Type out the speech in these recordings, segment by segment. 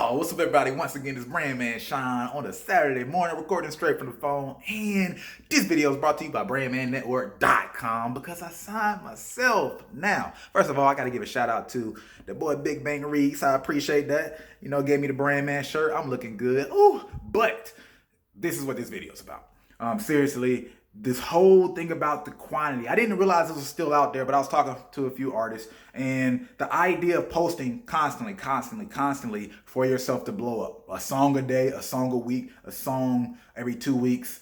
Yo, what's up everybody? Once again, it's Brand Man Sean on a Saturday morning, recording straight from the phone. And this video is brought to you by BrandManNetwork.com because I signed myself. Now, first of all, I got to give a shout out to the boy Big Bang Reeks. I appreciate that. You know, gave me the Brand Man shirt. I'm looking good. Ooh, but this is what this video is about. Seriously, this whole thing about the quantity, I didn't realize it was still out there, but I was talking to a few artists, and the idea of posting constantly for yourself to blow up. A song a day, a song a week, a song every 2 weeks.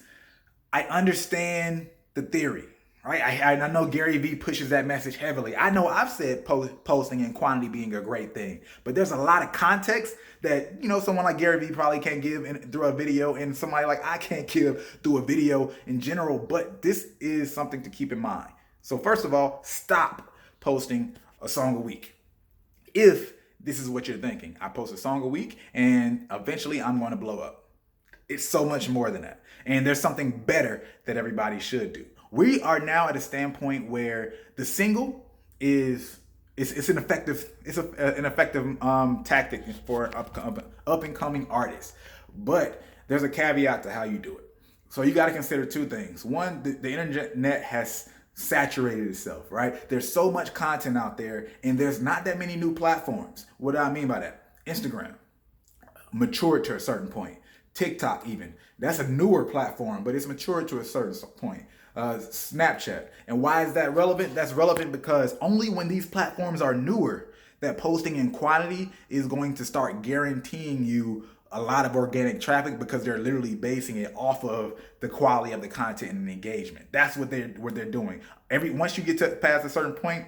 I understand the theory, right? I know Gary Vee pushes that message heavily. I know I've said posting and quantity being a great thing, but there's a lot of context that, you know, someone like Gary Vee probably can't give through a video, and somebody like I can't give through a video in general, but this is something to keep in mind. So first of all, stop posting a song a week. If this is what you're thinking, I post a song a week and eventually I'm going to blow up. It's so much more than that. And there's something better that everybody should do. We are now at a standpoint where the single is an effective tactic for up and coming artists, but there's a caveat to how you do it. So you got to consider two things. One, the internet has saturated itself, right? There's so much content out there, and there's not that many new platforms. What do I mean by that? Instagram matured to a certain point. TikTok, even, that's a newer platform, but it's matured to a certain point. Snapchat. And why is that relevant? That's relevant because only when these platforms are newer that posting in quantity is going to start guaranteeing you a lot of organic traffic, because they're literally basing it off of the quality of the content and engagement. That's what they're doing. Once you get to past a certain point,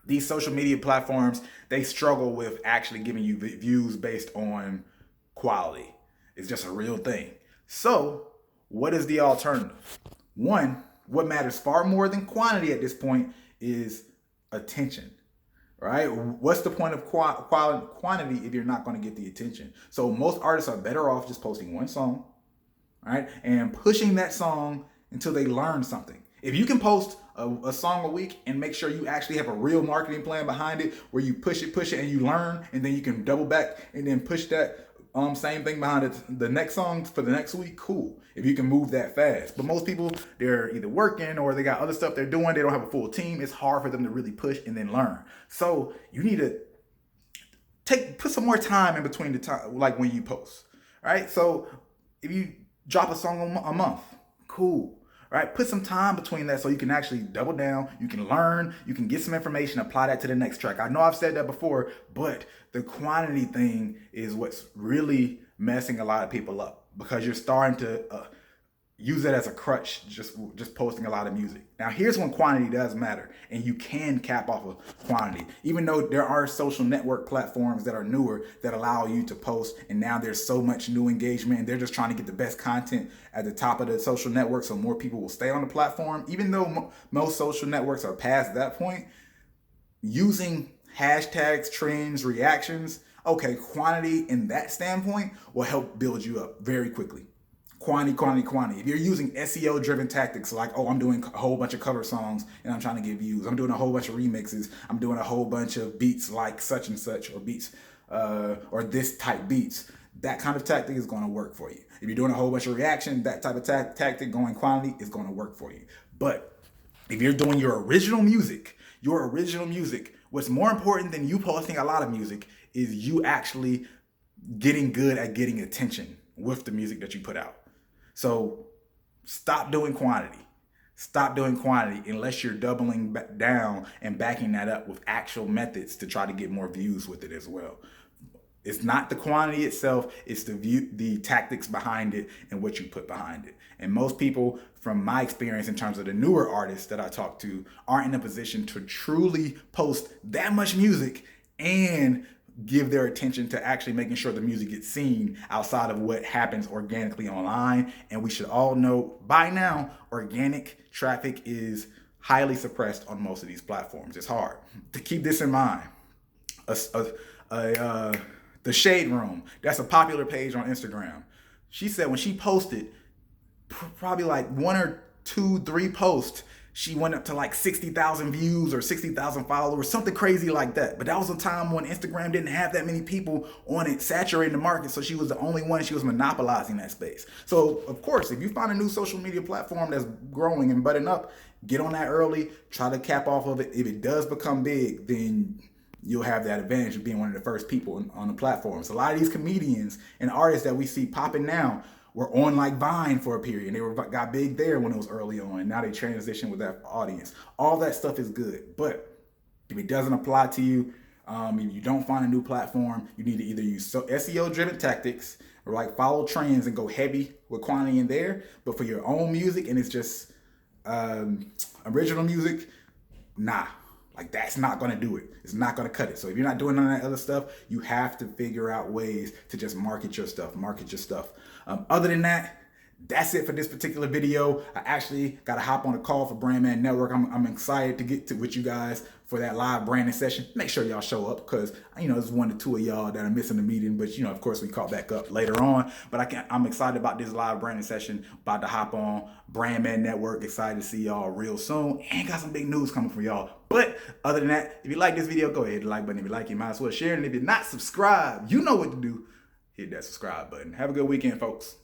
these social media platforms, they struggle with actually giving you views based on quality. It's just a real thing. So what is the alternative? One, what matters far more than quantity at this point is attention, right? What's the point of quantity if you're not going to get the attention? So most artists are better off just posting one song, right? And pushing that song until they learn something. If you can post a song a week and make sure you actually have a real marketing plan behind it, where you push it and you learn, and then you can double back and then push that same thing behind it, the next song for the next week, cool. If you can move that fast. But most people, they're either working or they got other stuff they're doing. They don't have a full team. It's hard for them to really push and then learn. So you need to put some more time in between the time, like when you post, right? So if you drop a song a month, cool. Right? Put some time between that so you can actually double down, you can learn, you can get some information, apply that to the next track. I know I've said that before, but the quantity thing is what's really messing a lot of people up, because you're starting to use it as a crutch, just posting a lot of music. Now, here's when quantity does matter, and you can cap off of quantity. Even though there are social network platforms that are newer that allow you to post, and now there's so much new engagement, and they're just trying to get the best content at the top of the social network so more people will stay on the platform. Even though most social networks are past that point, using hashtags, trends, reactions, okay, quantity in that standpoint will help build you up very quickly. Quantity. If you're using SEO driven tactics like, oh, I'm doing a whole bunch of cover songs and I'm trying to get views, I'm doing a whole bunch of remixes, I'm doing a whole bunch of beats like such and such, or beats or this type beats, that kind of tactic is going to work for you. If you're doing a whole bunch of reaction, that type of tactic going quantity is going to work for you. But if you're doing your original music, what's more important than you posting a lot of music is you actually getting good at getting attention with the music that you put out. So stop doing quantity. Stop doing quantity unless you're doubling down and backing that up with actual methods to try to get more views with it as well. It's not the quantity itself, it's the tactics behind it and what you put behind it. And most people, from my experience in terms of the newer artists that I talk to, aren't in a position to truly post that much music and give their attention to actually making sure the music gets seen outside of what happens organically online. And we should all know by now, organic traffic is highly suppressed on most of these platforms. It's hard to keep this in mind. The Shade Room, that's a popular page on Instagram. She said when she posted probably like 1 or 2, 3 posts, she went up to like 60,000 views or 60,000 followers, something crazy like that. But that was a time when Instagram didn't have that many people on it saturating the market. So she was the only one. She was monopolizing that space. So of course, if you find a new social media platform that's growing and budding up, get on that early, try to cap off of it. If it does become big, then you'll have that advantage of being one of the first people on the platforms. A lot of these comedians and artists that we see popping now were on like Vine for a period, and they got big there when it was early on. Now they transition with that audience. All that stuff is good, but if it doesn't apply to you, if you don't find a new platform, you need to either use SEO-driven tactics or like follow trends and go heavy with quantity in there. But for your own music and it's just original music, nah. Like that's not gonna do it. It's not gonna cut it. So if you're not doing none of that other stuff, you have to figure out ways to just market your stuff. Other than that, that's it for this particular video. I actually got to hop on a call for Brandman Network. I'm excited to get to with you guys for that live branding session. Make sure y'all show up because, there's 1 to 2 of y'all that are missing the meeting. But, of course, we caught back up later on. But I'm excited about this live branding session. About to hop on Brandman Network. Excited to see y'all real soon. And got some big news coming for y'all. But other than that, if you like this video, go ahead and hit the like button. If you like it, you might as well share it. And if you're not subscribed, you know what to do. Hit that subscribe button. Have a good weekend, folks.